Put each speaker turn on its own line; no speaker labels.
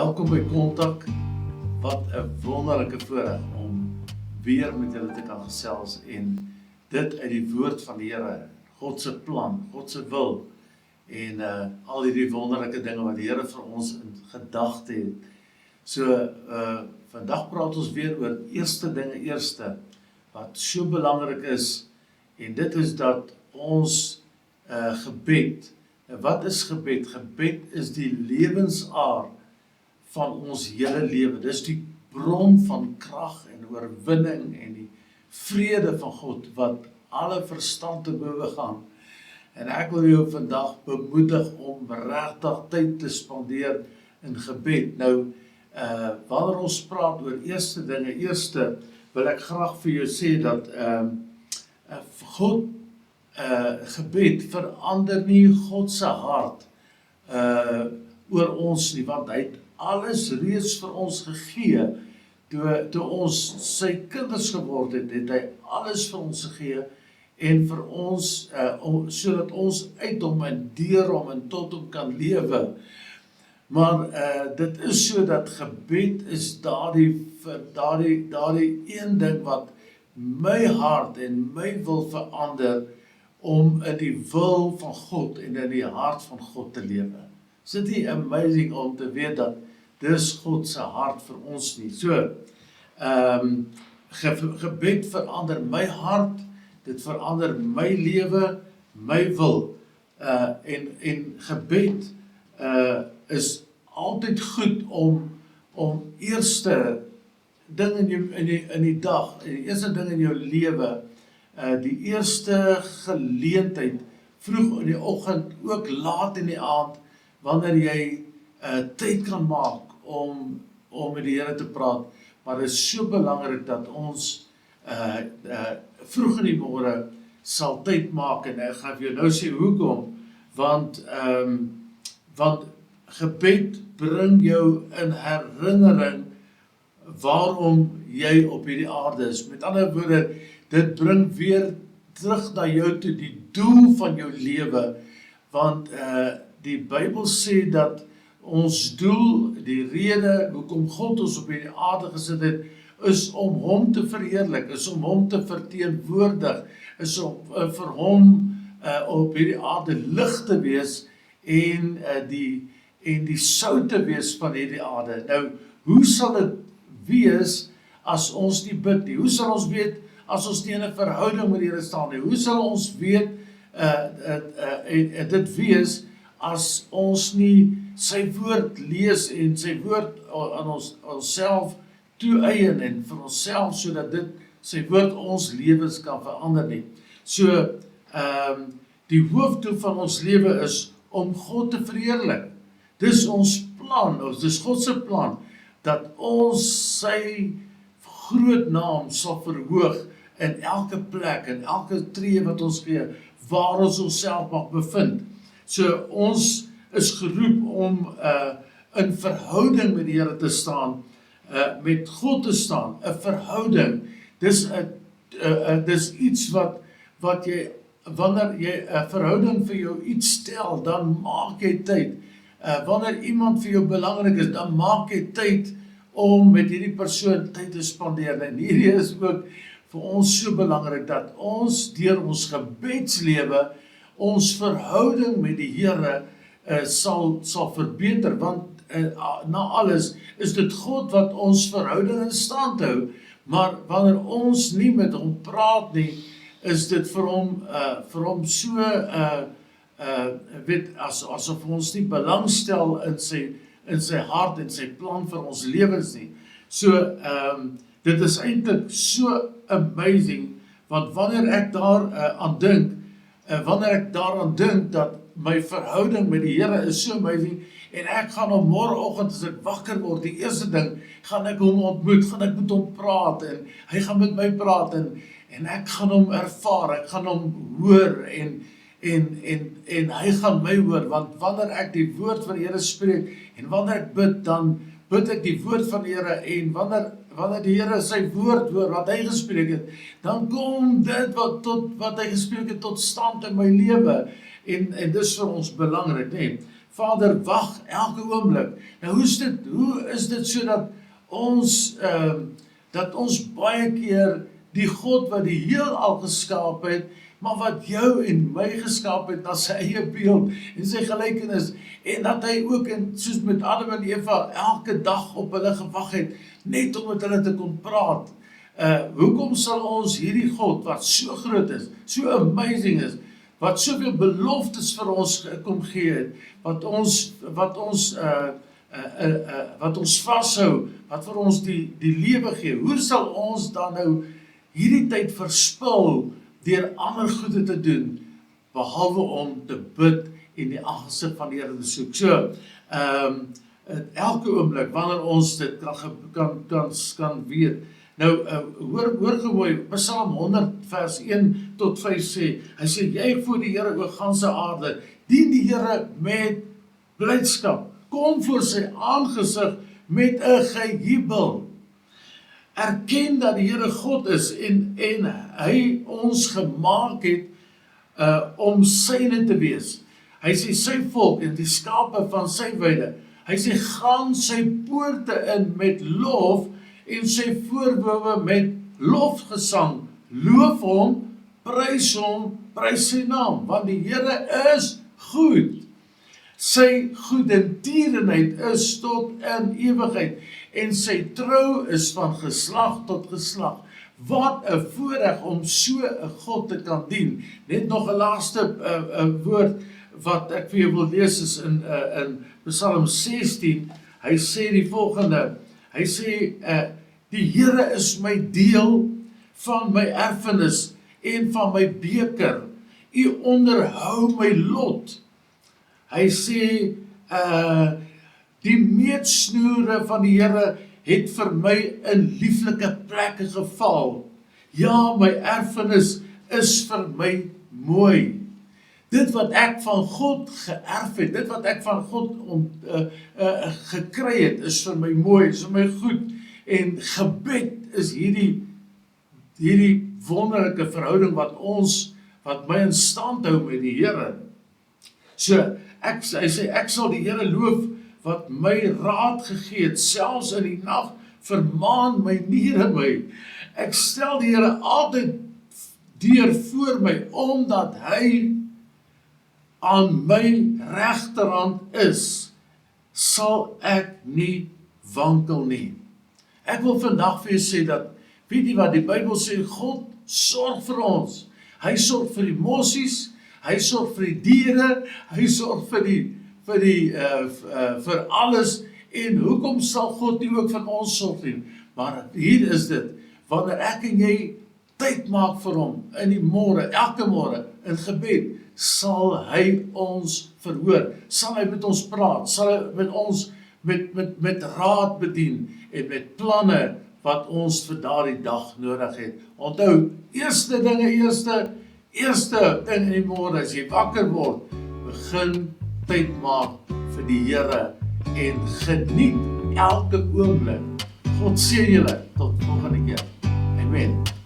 Welkom by Kontak. Wat 'n wonderlike voorreg om weer met julle te kan gesels en dit uit die woord van die Here, God se plan, God se wil en al hierdie wonderlike dinge wat die Here vir ons in gedagte het. So vandag praat ons weer oor eerste dinge eerste wat so belangrik is en dit is dat ons gebed. Wat is gebed? Gebed is die lewensaar van ons hele lewe. Dis die bron van krag en oorwinning en die vrede van God wat alle verstand te bowe gaan. En ek wil jou vandag bemoedig om regtig tyd te spandeer in gebed. Nou, wanneer ons praat oor eerste dinge eerste, wil ek graag vir jou sê dat God gebed verander nie God se hart oor ons nie, want hy het alles reeds vir ons gegee. Toe ons sy kinders geword het, het hy alles vir ons gegee en vir ons, sodat ons uit hom en deur hom en tot hom kan lewe. Maar dit is so dat gebed is daardie een ding wat my hart en my wil verander om in die wil van God en in die hart van God te lewe. Is dit nie amazing om te weet dat dis God se hart vir ons nie? So, gebed verander my hart, dit verander my lewe, my wil. En gebed is altyd goed om eerste ding in die dag, die eerste ding in jou lewe, die eerste geleentheid, vroeg in die oggend, ook laat in die aand, wanneer jy tyd kan maak om met die Here te praat, maar dit is so belangrik dat ons vroeg in die môre sal tyd maak, en ek gaan vir jou nou sê hoekom, want gebed bring jou in herinnering waarom jy op hierdie aarde is. Met ander woorde, dit bring weer terug na jou toe, die doel van jou lewe, want die Bybel sê dat ons doel, die rede hoekom God ons op hierdie aarde gesit het, is om hom te verheerlik, is om hom te verteenwoordig, is om vir hom op hierdie aarde lig te wees en die sout te wees van hierdie aarde. Nou, hoe sal dit wees as ons nie bid nie? Hoe sal ons weet as ons nie in 'n verhouding met die Here staan nie? Hoe sal ons weet dit wees as ons nie sy woord lees en sy woord aan onsself toe-eien en vir onsself, sodat dit sy woord ons lewens kan verander nie. So, die hoofdoel van ons lewe is om God te verheerlik. Dis ons plan, dis God se plan, dat ons sy groot naam sal verhoog in elke plek, in elke tree wat ons gee, waar ons onsself mag bevind. So ons is geroep om in verhouding met die Here te staan, met God te staan, 'n verhouding. Dis iets wat jy, wanneer jy 'n verhouding vir jou iets stel, dan maak jy tyd. Wanneer iemand vir jou belangrik is, dan maak jy tyd om met hierdie persoon tyd te spandeer. En hierdie is ook vir ons so belangrik, dat ons deur ons gebedslewe, ons verhouding met die Here sal verbeter, want na alles is dit God wat ons verhouding in stand hou, maar wanneer ons nie met hom praat nie, is dit vir hom so, asof ons nie belangstel in sy hart en sy plan vir ons lewens nie. So, dit is eintlik so amazing, want wanneer ek daaraan dink, dat my verhouding met die Here is so amazing, en ek gaan op môreoggend as ek wakker word, die eerste ding, gaan ek hom ontmoet, gaan ek met hom praat, en hy gaan met my praat, en ek gaan hom ervaar, ek gaan hom hoor, en hy gaan my hoor, want wanneer ek die woord van die Here spreek, en wanneer ek bid, dan bid ek die woord van die Here, en wanneer die Here sy woord hoor, wat hy gespreek het, dan kom dit wat hy gespreek het tot stand in my lewe, en dis vir ons belangrik, nee. Vader wag elke oomblik. Nou hoe is dit sodat ons baie keer die God wat die heelal geskaap het, maar wat jou en my geskaap het na sy eie beeld en sy gelykenis, en dat hy ook, soos met Adam en Eva, elke dag op hulle gewag het, net om met hulle te kon praat. Hoekom sal ons hierdie God, wat so groot is, so amazing is, wat soveel beloftes vir ons kom gee het, wat ons vashou, wat vir ons die lewe gee, hoe sal ons dan nou hierdie tyd verspil deur ander goede te doen, behalwe om te bid en die aangesig van die Here te soek. So, elke oomblik, wanneer ons dit kan weet. Nou, hoor gemooi, Psalm 100 vers 1 tot 5 sê, hy sê, juig voor die Here oor ganse aarde, dien die Here met blydskap, kom voor sy aangesig met 'n gejubel. Erken dat die Here God is en hy ons gemaak het om syne te wees. Hy sê sy volk en die skape van sy weide. Hy sê gaan sy poorte in met lof en sy voorhoewe met lofgesang. Loof hom, prys sy naam, want die Here is goed. Sy goedertierenheid is tot in ewigheid en sy trou is van geslag tot geslag. Wat 'n voorreg om so 'n God te kan dien. Net nog 'n laaste woord wat ek vir jou wil lees is in Psalm 16. Hy sê die volgende. Hy sê die Here is my deel van my erfenis en van my beker. U onderhou my lot. Hy sê die meetsnoere van die Here het vir my in lieflike plekke geval. Ja, my erfenis is vir my mooi. Dit wat ek van God geërf het, dit wat ek van God gekry het, is vir my mooi, is vir my goed. En gebed is hierdie wonderlike verhouding wat my in stand hou met die Here. So, hy sê, ek sal die Here loof wat my raad gegee het, selfs in die nag vermaan my niere my. Ek stel die Here altyd deur voor my, omdat hy aan my regterhand is, sal ek nie wankel nie. Ek wil vandag vir jou sê dat, weet jy wat die Bybel sê, God sorg vir ons. Hy sorg vir die mosies, hy sorg vir die diere, hy sorg vir alles. En hoekom sal God nie ook van ons sorg nie? Maar hier is dit, wanneer ek en jy tyd maak vir hom, in die môre, elke môre, in gebed, sal hy ons verhoor, sal hy met ons praat, sal hy met ons met raad bedien, en met planne wat ons vir daardie dag nodig het. Onthou, eerste ding in die môre, as jy wakker word, begin tyd maak vir die Here, en geniet elke oomblik. God seën julle, tot volgende keer. Amen.